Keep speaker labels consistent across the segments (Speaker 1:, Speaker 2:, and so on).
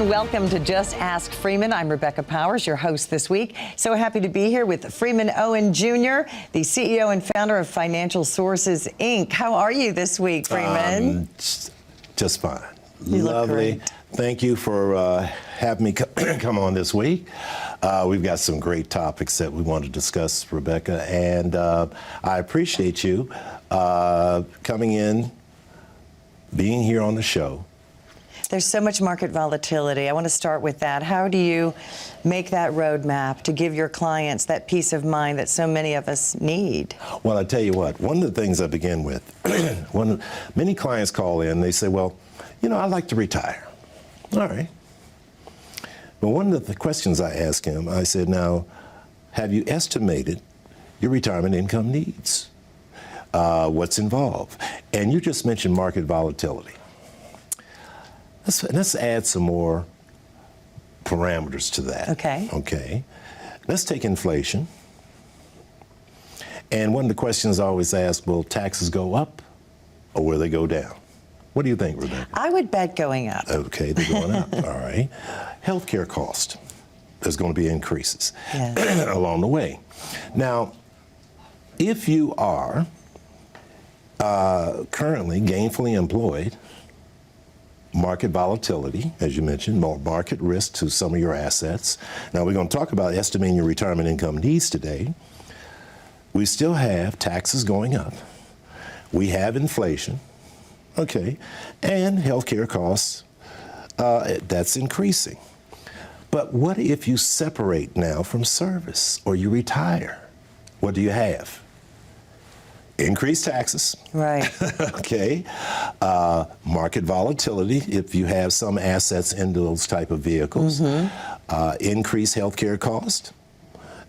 Speaker 1: Welcome to Just Ask Freeman. I'm Rebecca Powers, your host this week. So happy to be here with Freeman Owen Jr., the CEO and founder of Financial Sources, Inc. How are you this week, Freeman?
Speaker 2: Just fine.
Speaker 1: You
Speaker 2: Lovely.
Speaker 1: look great.
Speaker 2: Thank you for having me come on this week. We've got some great topics that we want to discuss, Rebecca, and I appreciate you coming in, being here on the show.
Speaker 1: There's so much market volatility. I want to start with that. How do you make that roadmap to give your clients that peace of mind that so many of us need?
Speaker 2: Well, I tell you what, one of the things I begin with, when many clients call in, they say, well, you know, I'd like to retire. All right. But one of the questions I ask him, I said, now, have you estimated your retirement income needs? What's involved? And you just mentioned market volatility. Let's add some more parameters to that.
Speaker 1: Okay.
Speaker 2: Okay. Let's take inflation. And one of the questions I always ask, will taxes go up or will they go down? What do you think, Rebecca?
Speaker 1: I would bet going up.
Speaker 2: Okay, they're going up. All right. Healthcare cost. There's going to be increases along the way. Now, if you are currently gainfully employed, market volatility, as you mentioned, more market risk to some of your assets. Now, we're going to talk about estimating your retirement income needs today. We still have taxes going up. We have inflation, okay, and healthcare costs, that's increasing. But what if you separate now from service or you retire? What do you have? Increased taxes.
Speaker 1: Right.
Speaker 2: Okay. Market volatility, if you have some assets in those type of vehicles. Increased healthcare cost.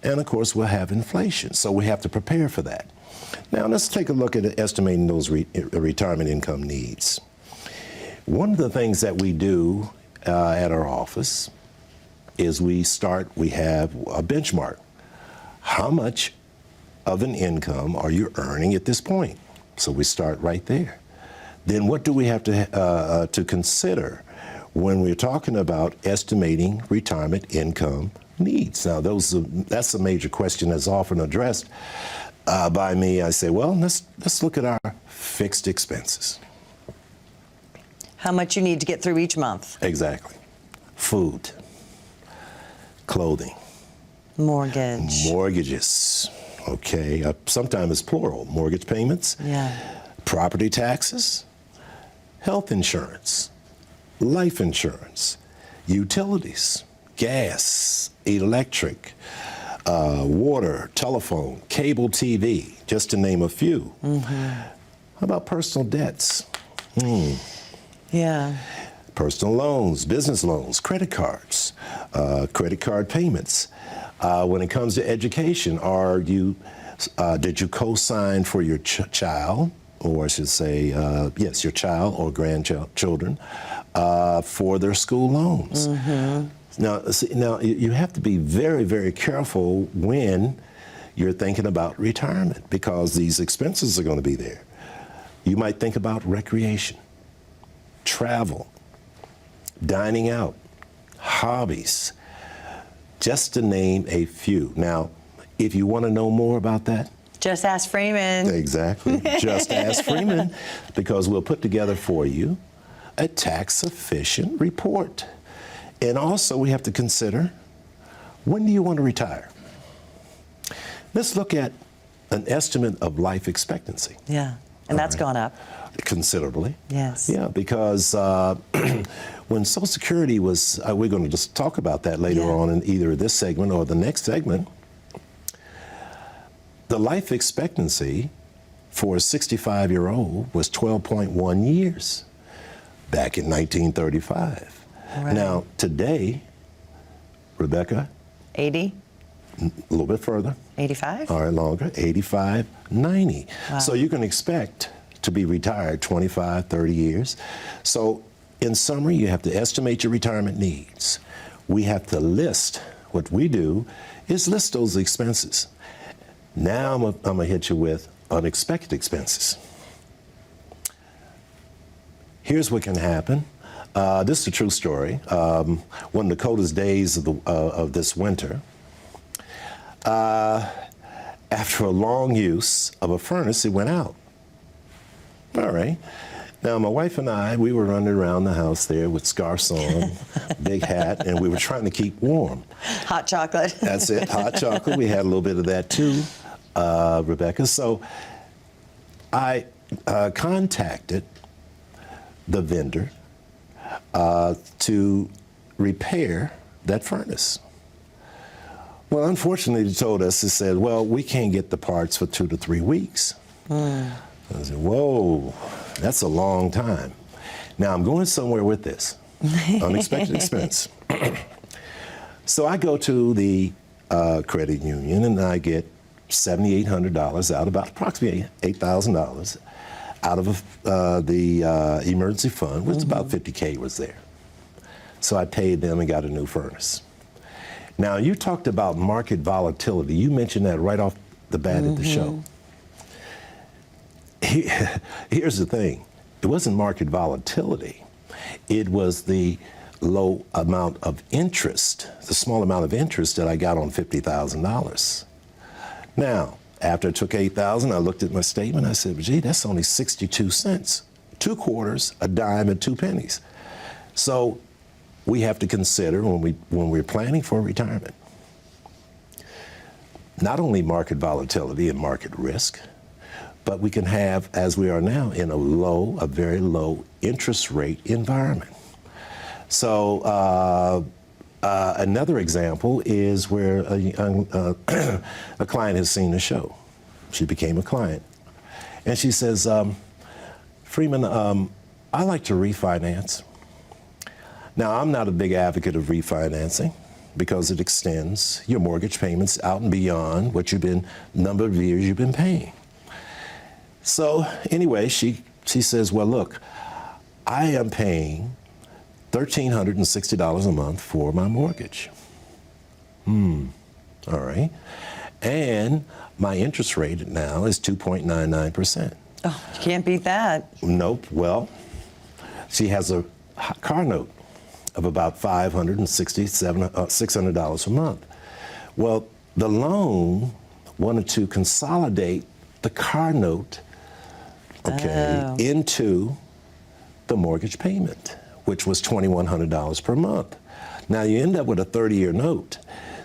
Speaker 2: And of course, we'll have inflation. So we have to prepare for that. Now, let's take a look at estimating those retirement income needs. One of the things that we do at our office is we have a benchmark. How much of an income are you earning at this point? So we start right there. Then what do we have to consider when we're talking about estimating retirement income needs? Now, that's a major question that's often addressed by me. I say, well, let's look at our fixed expenses.
Speaker 1: How much you need to get through each month.
Speaker 2: Exactly. Food, clothing, mortgages. Okay, sometimes it's plural. Mortgage payments, property taxes, health insurance, life insurance, utilities, gas, electric, water, telephone, cable TV, just to name a few. How about personal debts? Personal loans, business loans, credit cards, credit card payments. When it comes to education, did you co-sign for your child, or I should say, yes, your child or grandchildren, for their school loans? Now, you have to be very, very careful when you're thinking about retirement, because these expenses are going to be there. You might think about recreation, travel, dining out, hobbies, just to name a few. Now, if you want to know more about that,
Speaker 1: just ask Freeman.
Speaker 2: Exactly. Just ask Freeman, because we'll put together for you a tax-efficient report. And also, we have to consider, when do you want to retire? Let's look at an estimate of life expectancy.
Speaker 1: And that's gone up.
Speaker 2: Considerably.
Speaker 1: Yes.
Speaker 2: Yeah, because when Social Security was, we're going to just talk about that later on in either this segment or the next segment, the life expectancy for a 65-year-old was 12.1 years back in 1935.
Speaker 1: Right.
Speaker 2: Now, today, Rebecca?
Speaker 1: 80?
Speaker 2: A little bit further.
Speaker 1: 85?
Speaker 2: All right, longer. 85, 90.
Speaker 1: Wow.
Speaker 2: So you can expect to be retired 25, 30 years. So in summary, you have to estimate your retirement needs. We have to list, what we do is list those expenses. Now I'm going to hit you with unexpected expenses. Here's what can happen. This is a true story. One of the coldest days of this winter, after a long use of a furnace, it went out. All right. Now, my wife and I, we were running around the house there with scarves on, big hat, and we were trying to keep warm.
Speaker 1: Hot chocolate.
Speaker 2: That's it, hot chocolate. We had a little bit of that too, Rebecca. So I contacted the vendor to repair that furnace. Well, unfortunately, they told us, they said, well, we can't get the parts for 2 to 3 weeks. I said, whoa, that's a long time. Now, I'm going somewhere with this. Unexpected expense. So I go to the credit union and I get $7,800 out, about approximately $8,000 out of the emergency fund, which about 50K was there. So I paid them and got a new furnace. Now, you talked about market volatility. You mentioned that right off the bat at the show. Here's the thing. It wasn't market volatility. It was the low amount of interest, the small amount of interest that I got on $50,000. Now, after I took $8,000, I looked at my statement. I said, gee, that's only 62 cents. 2 quarters, a dime, and 2 pennies. So we have to consider when we're planning for retirement, not only market volatility and market risk, but we can have, as we are now, in a very low interest rate environment. So another example is where a client has seen the show. She became a client. And she says, Freeman, I like to refinance. Now, I'm not a big advocate of refinancing because it extends your mortgage payments out and beyond what number of years you've been paying. So anyway, she says, well, look, I am paying $1,360 a month for my mortgage. All right. And my interest rate now is 2.99%.
Speaker 1: Oh, you can't beat that.
Speaker 2: Nope. Well, she has a car note of about $600 a month. Well, the loan wanted to consolidate the car note, into the mortgage payment, which was $2,100 per month. Now you end up with a 30-year note.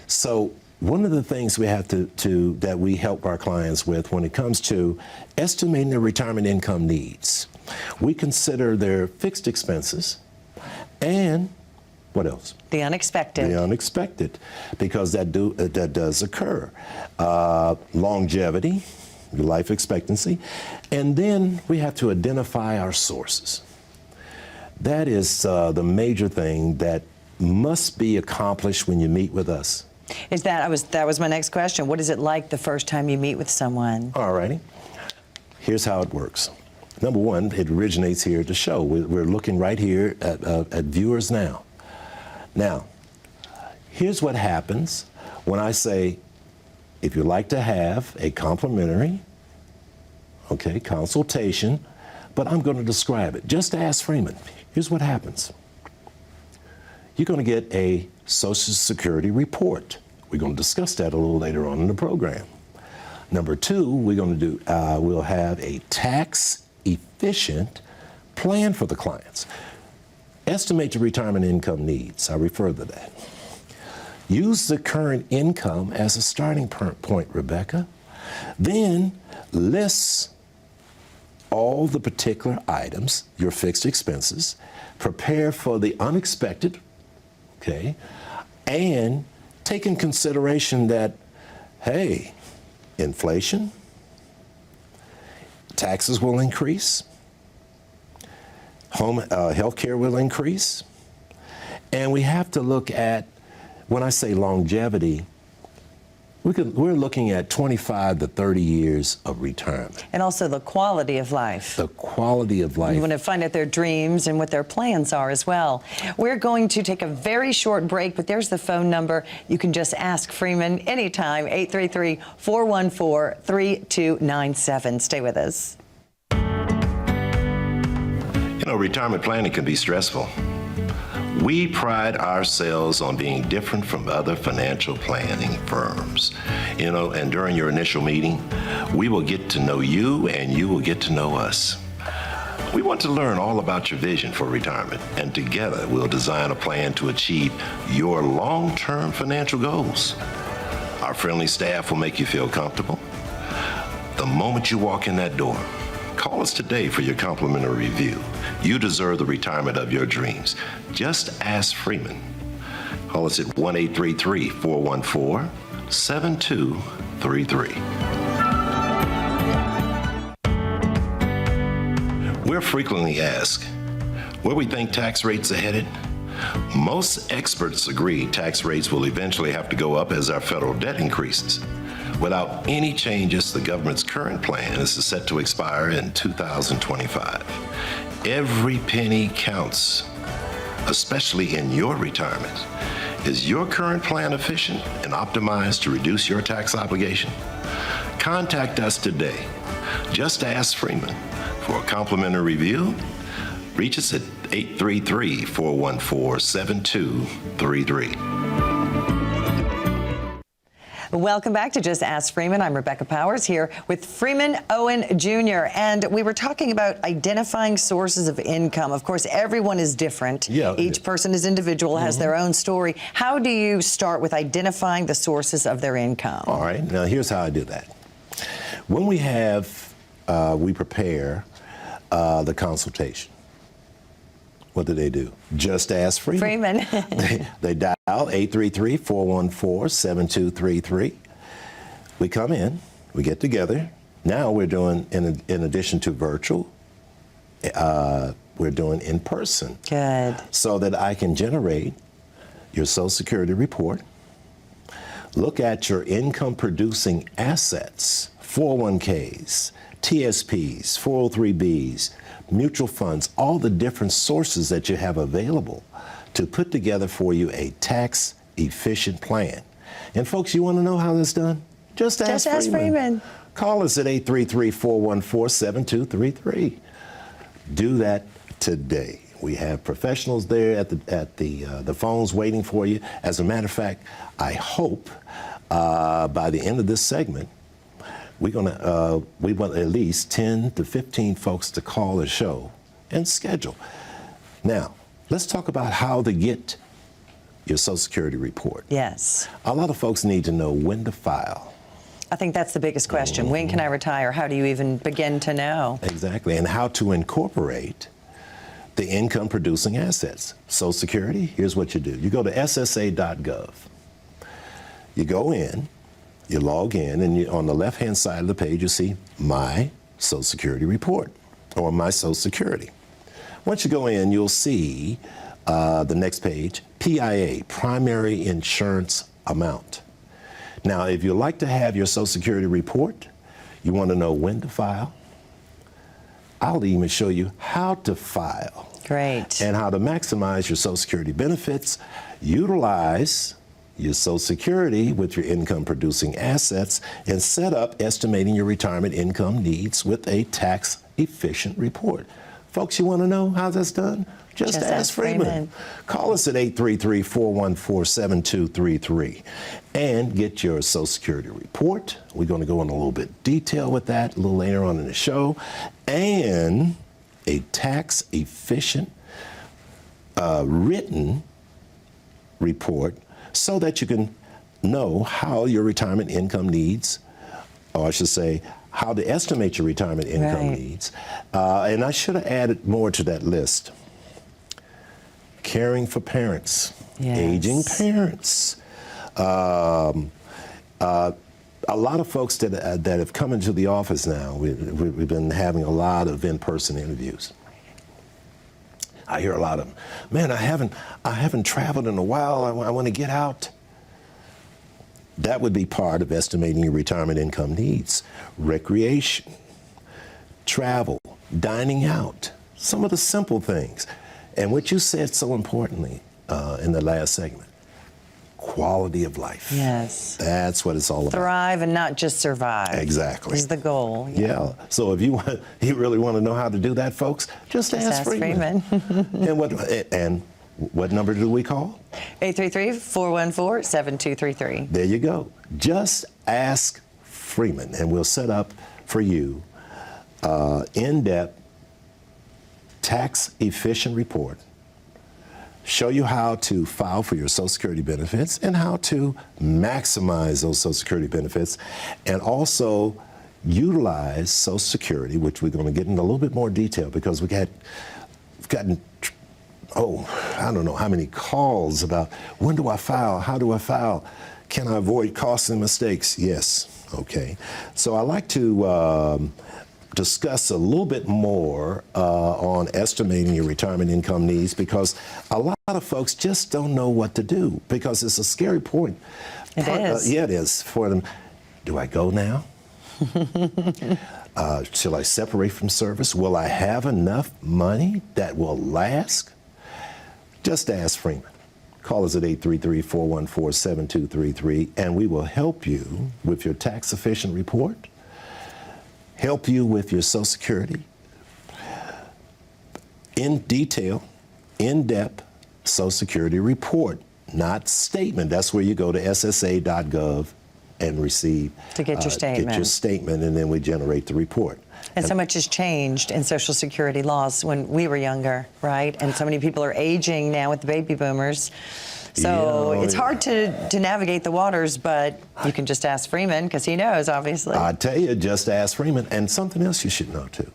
Speaker 2: So one of the things we have that we help our clients with when it comes to estimating their retirement income needs, we consider their fixed expenses and what else?
Speaker 1: The unexpected.
Speaker 2: The unexpected, because that does occur. Longevity, your life expectancy, and then we have to identify our sources. That is the major thing that must be accomplished when you meet with us.
Speaker 1: That was my next question. What is it like the first time you meet with someone?
Speaker 2: All righty. Here's how it works. Number one, it originates here at the show. We're looking right here at viewers now. Now, here's what happens when I say, if you'd like to have a complimentary, consultation, but I'm going to describe it. Just ask Freeman. Here's what happens. You're going to get a Social Security report. We're going to discuss that a little later on in the program. Number two, we'll have a tax-efficient plan for the clients. Estimate your retirement income needs. I refer to that. Use the current income as a starting point, Rebecca. Then list all the particular items, your fixed expenses, prepare for the unexpected, and take in consideration that, hey, inflation, taxes will increase, health care will increase, and we have to look at, when I say longevity, we're looking at 25 to 30 years of retirement.
Speaker 1: And also the quality of life.
Speaker 2: The quality of life.
Speaker 1: You want to find out their dreams and what their plans are as well. We're going to take a very short break, but there's the phone number. You can just ask Freeman anytime, 833-414-3297. Stay with us.
Speaker 2: You know, retirement planning can be stressful. We pride ourselves on being different from other financial planning firms. You know, and during your initial meeting, we will get to know you and you will get to know us. We want to learn all about your vision for retirement, and together we'll design a plan to achieve your long-term financial goals. Our friendly staff will make you feel comfortable the moment you walk in that door. Call us today for your complimentary review. You deserve the retirement of your dreams. Just ask Freeman. Call us at 1-833-414-7233. We're frequently asked where we think tax rates are headed. Most experts agree tax rates will eventually have to go up as our federal debt increases. Without any changes, the government's current plan is set to expire in 2025. Every penny counts, especially in your retirement. Is your current plan efficient and optimized to reduce your tax obligation? Contact us today. Just ask Freeman for a complimentary review. Reach us at 833-414-7233.
Speaker 1: Welcome back to Just Ask Freeman. I'm Rebecca Powers here with Freeman Owen Jr. And we were talking about identifying sources of income. Of course, everyone is different.
Speaker 2: Yeah,
Speaker 1: each person is individual, has their own story. How do you start with identifying the sources of their income?
Speaker 2: All right, now here's how I do that. When we prepare the consultation. What do? Just ask Freeman. They dial 833-414-7233. We come in, we get together. Now we're doing, in addition to virtual, we're doing in person.
Speaker 1: Good.
Speaker 2: So that I can generate your Social Security report, look at your income producing assets, 401ks, TSPs, 403bs, mutual funds, all the different sources that you have available to put together for you a tax efficient plan. And folks, you want to know how that's done? Just ask Freeman. Call us at 833-414-7233. Do that today. We have professionals there at the phones waiting for you. As a matter of fact, I hope by the end of this segment, we want at least 10 to 15 folks to call the show and schedule. Now, let's talk about how to get your Social Security report.
Speaker 1: Yes.
Speaker 2: A lot of folks need to know when to file.
Speaker 1: I think that's the biggest question. When can I retire? How do you even begin to know?
Speaker 2: Exactly, and how to incorporate the income producing assets. Social Security, here's what you do. You go to ssa.gov. You go in, you log in, and on the left-hand side of the page, you see My Social Security Report, or My Social Security. Once you go in, you'll see the next page, PIA, Primary Insurance Amount. Now, if you'd like to have your Social Security report, you want to know when to file, I'll even show you how to file.
Speaker 1: Great.
Speaker 2: And how to maximize your Social Security benefits, utilize your Social Security with your income producing assets, and set up estimating your retirement income needs with a tax efficient report. Folks, you want to know how that's done? Just ask Freeman. Call us at 833-414-7233 and get your Social Security report. We're going to go in a little bit detail with that a little later on in the show, and a tax efficient written report, so that you can know how your retirement income needs, or I should say, how to estimate your retirement income needs. And I should have added more to that list. Caring for parents, aging parents. A lot of folks that have come into the office now, we've been having a lot of in-person interviews. I hear a lot of them. Man, I haven't traveled in a while. I want to get out. That would be part of estimating your retirement income needs. Recreation, travel, dining out, some of the simple things. And what you said so importantly in the last segment, quality of life.
Speaker 1: Yes.
Speaker 2: That's what it's all about.
Speaker 1: Thrive and not just survive.
Speaker 2: Exactly.
Speaker 1: Is the goal.
Speaker 2: Yeah. So if you really want to know how to do that, folks, just ask Freeman. And what number do we call?
Speaker 1: 833-414-7233.
Speaker 2: There you go. Just ask Freeman, and we'll set up for you in-depth, tax-efficient report. Show you how to file for your Social Security benefits and how to maximize those Social Security benefits, and also utilize Social Security, which we're going to get into a little bit more detail because we've gotten, I don't know how many calls about when do I file, how do I file, can I avoid costs and mistakes? Yes, okay. So I like to discuss a little bit more on estimating your retirement income needs, because a lot of folks just don't know what to do, because it's a scary point.
Speaker 1: It is.
Speaker 2: Yeah, it is for them. Do I go now? Shall I separate from service? Will I have enough money that will last? Just ask Freeman. Call us at 833-414-7233, and we will help you with your tax-efficient report, help you with your Social Security, in detail, in-depth Social Security report, not statement. That's where you go to ssa.gov and receive
Speaker 1: to get your statement.
Speaker 2: Get your statement, and then we generate the report.
Speaker 1: And so much has changed in Social Security laws when we were younger, right? And so many people are aging now with the baby boomers. So it's hard to navigate the waters, but you can just ask Freeman because he knows, obviously.
Speaker 2: I tell you, just ask Freeman. And something else you should know, too.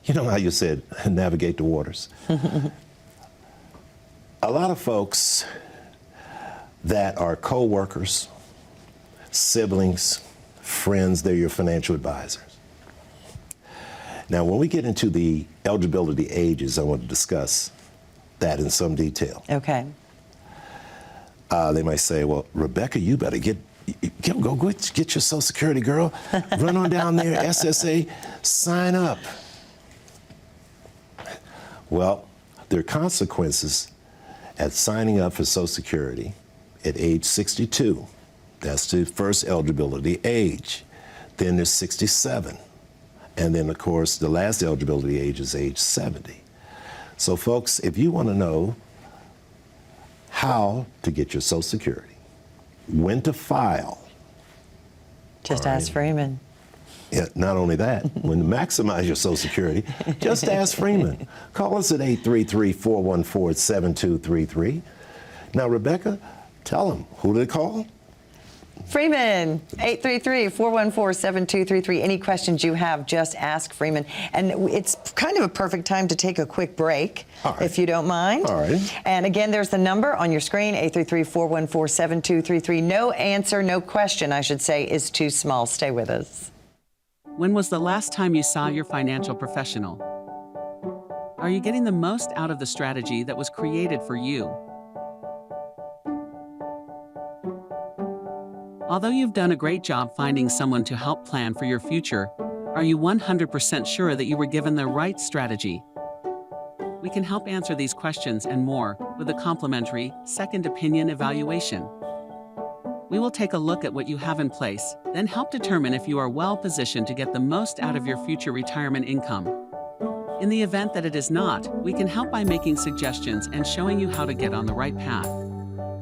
Speaker 2: You know how you said navigate the waters? A lot of folks that are co-workers, siblings, friends, they're your financial advisors. Now, when we get into the eligibility ages, I want to discuss that in some detail.
Speaker 1: Okay.
Speaker 2: They might say, well, Rebecca, you better go get your Social Security, girl. Run on down there, SSA, sign up. Well, there are consequences at signing up for Social Security at age 62. That's the first eligibility age. Then there's 67. And then, of course, the last eligibility age is age 70. So, folks, if you want to know how to get your Social Security, when to file,
Speaker 1: just ask Freeman.
Speaker 2: Yeah, not only that, when to maximize your Social Security, just ask Freeman. Call us at 833-414-7233. Now, Rebecca, tell them, who to call?
Speaker 1: Freeman, 833-414-7233. Any questions you have, just ask Freeman. And it's kind of a perfect time to take a quick break, if you don't mind.
Speaker 2: All right.
Speaker 1: And again, there's the number on your screen, 833-414-7233. No answer, no question, I should say, is too small. Stay with us.
Speaker 3: When was the last time you saw your financial professional? Are you getting the most out of the strategy that was created for you? Although you've done a great job finding someone to help plan for your future, are you 100% sure that you were given the right strategy? We can help answer these questions and more with a complimentary second opinion evaluation. We will take a look at what you have in place, then help determine if you are well positioned to get the most out of your future retirement income. In the event that it is not, we can help by making suggestions and showing you how to get on the right path.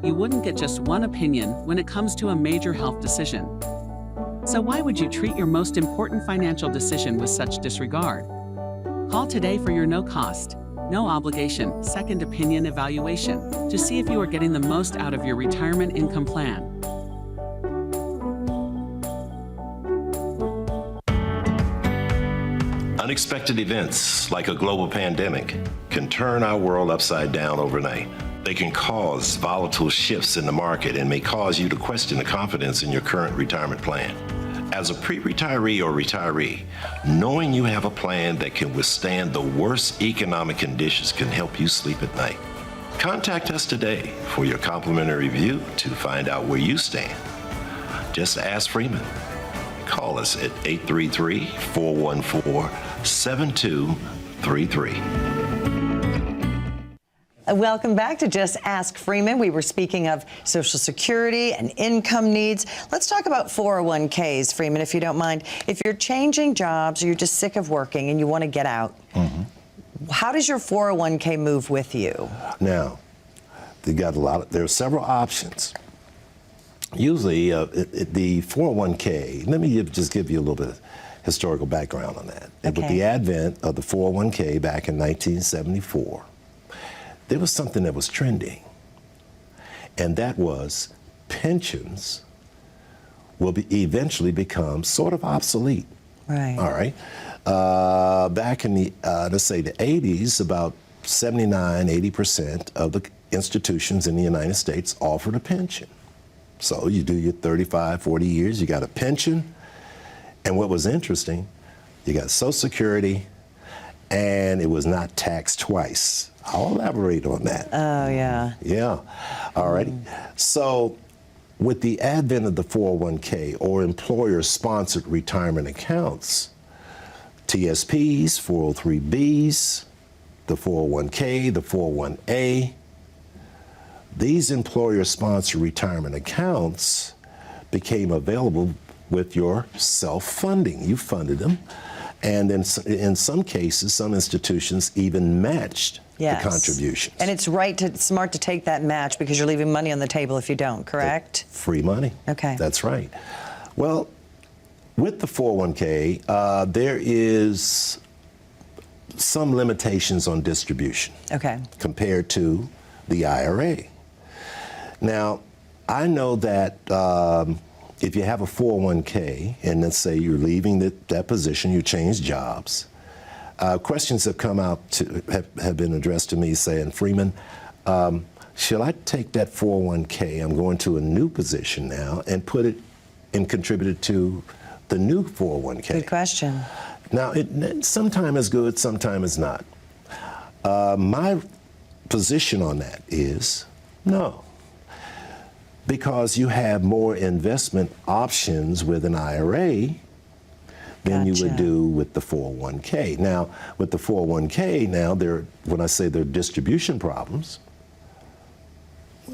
Speaker 3: You wouldn't get just one opinion when it comes to a major health decision. So why would you treat your most important financial decision with such disregard? Call today for your no-cost, no-obligation second opinion evaluation to see if you are getting the most out of your retirement income plan.
Speaker 2: Unexpected events like a global pandemic can turn our world upside down overnight. They can cause volatile shifts in the market and may cause you to question the confidence in your current retirement plan. As a pre-retiree or retiree, knowing you have a plan that can withstand the worst economic conditions can help you sleep at night. Contact us today for your complimentary review to find out where you stand. Just ask Freeman. Call us at 833-414-7233.
Speaker 1: Welcome back to Just Ask Freeman. We were speaking of Social Security and income needs. Let's talk about 401ks, Freeman, if you don't mind. If you're changing jobs or you're just sick of working and you want to get out, how does your 401k move with you?
Speaker 2: Now, there are several options. Usually, the 401k, let me just give you a little bit of historical background on that.
Speaker 1: Okay.
Speaker 2: With the advent of the 401k back in 1974, there was something that was trending, and that was pensions will eventually become sort of obsolete.
Speaker 1: Right.
Speaker 2: All right. Back in the, let's say the 80s, about 79–80% of the institutions in the United States offered a pension. So you do your 35–40 years, you got a pension, and what was interesting, you got Social Security, and it was not taxed twice. I'll elaborate on that.
Speaker 1: Oh, yeah.
Speaker 2: Yeah. All righty. So with the advent of the 401k or employer-sponsored retirement accounts, TSPs, 403Bs, the 401k, the 401a, these employer-sponsored retirement accounts became available with your self-funding. You funded them. And then in some cases, some institutions even matched the contributions.
Speaker 1: And it's smart to take that match because you're leaving money on the table if you don't, correct?
Speaker 2: Free money.
Speaker 1: Okay.
Speaker 2: That's right. Well, with the 401k, there is some limitations on distribution.
Speaker 1: Okay.
Speaker 2: Compared to the IRA. Now, I know that if you have a 401k, and let's say you're leaving that position, you change jobs, questions have come out have been addressed to me saying, Freeman, should I take that 401k, I'm going to a new position now, and put it and contribute it to the new 401k?
Speaker 1: Good question.
Speaker 2: Now, sometimes it's good, sometimes it's not. My position on that is no. Because you have more investment options with an IRA than you would do with the 401k. Now, with the 401k, when I say there are distribution problems,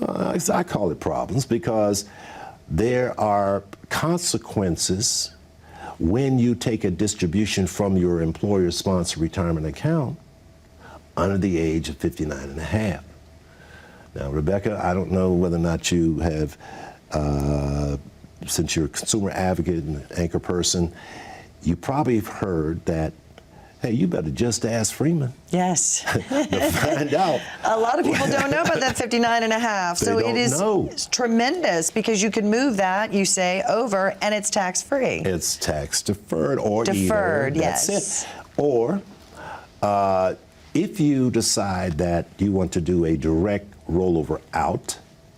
Speaker 2: I call it problems because there are consequences when you take a distribution from your employer-sponsored retirement account under the age of 59 and a half. Now, Rebecca, I don't know whether or not you have, since you're a consumer advocate and anchor person, you probably have heard that, hey, you better just ask Freeman.
Speaker 1: Yes.
Speaker 2: To find out.
Speaker 1: A lot of people don't know about that 59 and a half. So it is tremendous because you can move that, you say, over, and it's tax-free.
Speaker 2: It's tax-deferred or
Speaker 1: deferred,
Speaker 2: either.
Speaker 1: yes.
Speaker 2: That's it. Or if you decide that you want to do a direct rollover out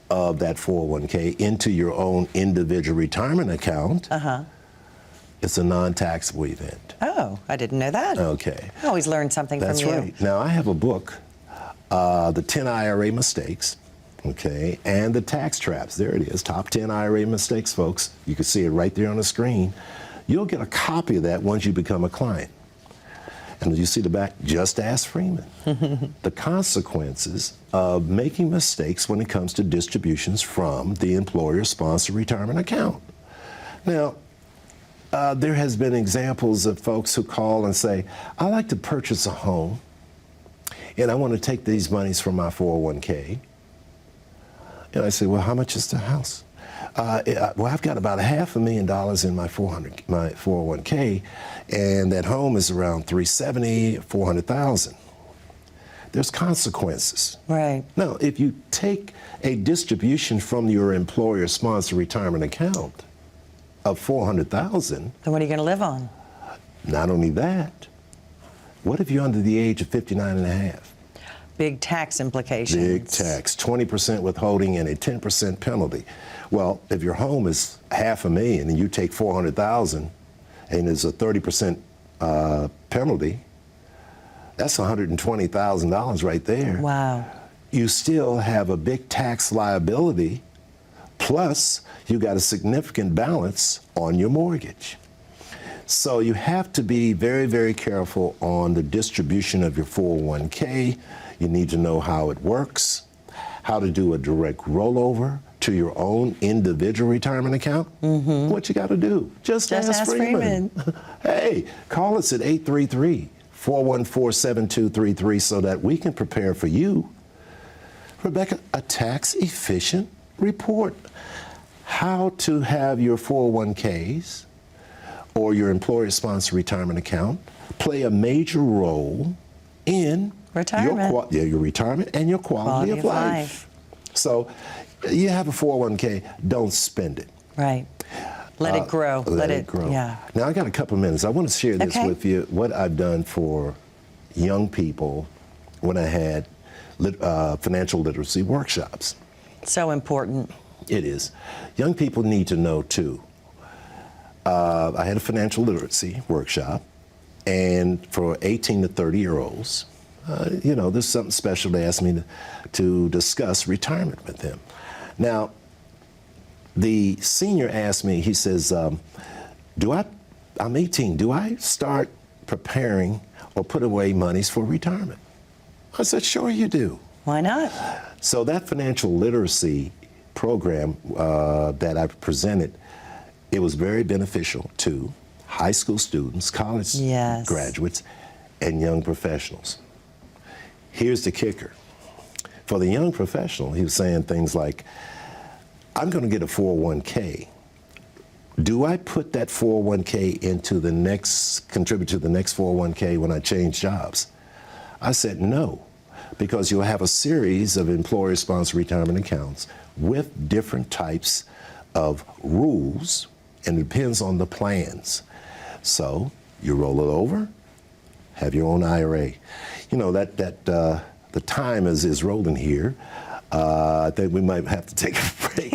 Speaker 2: of that 401k into your own individual retirement account, it's a non-taxable event.
Speaker 1: Oh, I didn't know that.
Speaker 2: Okay.
Speaker 1: I always learn something from you.
Speaker 2: That's right. Now, I have a book, The 10 IRA Mistakes, okay, and the Tax Traps. There it is, Top 10 IRA Mistakes, folks. You can see it right there on the screen. You'll get a copy of that once you become a client. And you see the back, just ask Freeman. The consequences of making mistakes when it comes to distributions from the employer-sponsored retirement account. Now, there has been examples of folks who call and say, I like to purchase a home, and I want to take these monies from my 401k. And I say, well, how much is the house? Well, I've got about $500,000 in my 401k, and that home is around $370,000, $400,000. There's consequences.
Speaker 1: Right.
Speaker 2: Now, if you take a distribution from your employer-sponsored retirement account of $400,000,
Speaker 1: then what are you going to live on?
Speaker 2: Not only that, what if you're under the age of 59 and a half?
Speaker 1: Big tax implications.
Speaker 2: Big tax, 20% withholding and a 10% penalty. Well, if your home is $500,000 and you take $400,000 and there's a 30% penalty, that's $120,000 right there.
Speaker 1: Wow.
Speaker 2: you still have a big tax liability, plus you got a significant balance on your mortgage. So you have to be very, very careful on the distribution of your 401k. You need to know how it works, how to do a direct rollover to your own individual retirement account. What you got to do? Just ask Freeman. Hey, call us at 833-414-7233 so that we can prepare for you, Rebecca, a tax-efficient report. How to have your 401ks or your employer-sponsored retirement account play a major role in
Speaker 1: retirement.
Speaker 2: Your retirement and your quality of life. So you have a 401k, don't spend it.
Speaker 1: Right. Let it grow.
Speaker 2: Let it grow.
Speaker 1: Yeah.
Speaker 2: Now, I got a couple of minutes. I want to share this with you, what I've done for young people when I had financial literacy workshops.
Speaker 1: So important.
Speaker 2: It is. Young people need to know, too. I had a financial literacy workshop, and for 18 to 30-year-olds, there's something special. They asked me to discuss retirement with them. Now, the senior asked me, he says, I'm 18, do I start preparing or put away monies for retirement? I said, sure you do.
Speaker 1: Why not?
Speaker 2: So that financial literacy program that I presented, it was very beneficial to high school students, college graduates, and young professionals. Here's the kicker. For the young professional, he was saying things like, I'm going to get a 401k. Do I put that 401k contribute to the next 401k when I change jobs? I said no, because you'll have a series of employer-sponsored retirement accounts with different types of rules, and it depends on the plans. So you roll it over, have your own IRA. The time is rolling here. I think we might have to take a break.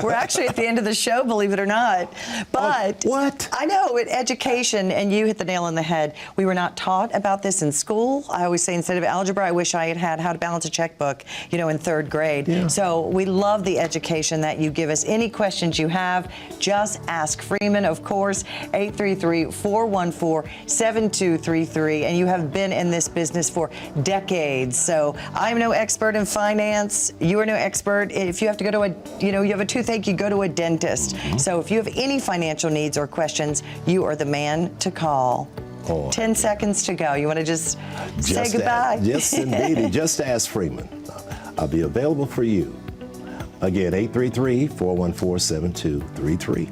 Speaker 1: We're actually at the end of the show, believe it or not. But
Speaker 2: what?
Speaker 1: I know, education, and you hit the nail on the head. We were not taught about this in school. I always say instead of algebra, I wish I had had how to balance a checkbook, in third grade. Yeah. So we love the education that you give us. Any questions you have, just ask Freeman, of course, 833-414-7233. And you have been in this business for decades. So I'm no expert in finance. You are no expert. If you have to go to you have a toothache, you go to a dentist. So if you have any financial needs or questions, you are the man to call. 10 seconds to go. You want to just say goodbye?
Speaker 2: Yes, indeed. Just ask Freeman. I'll be available for you. Again, 833-414-7233.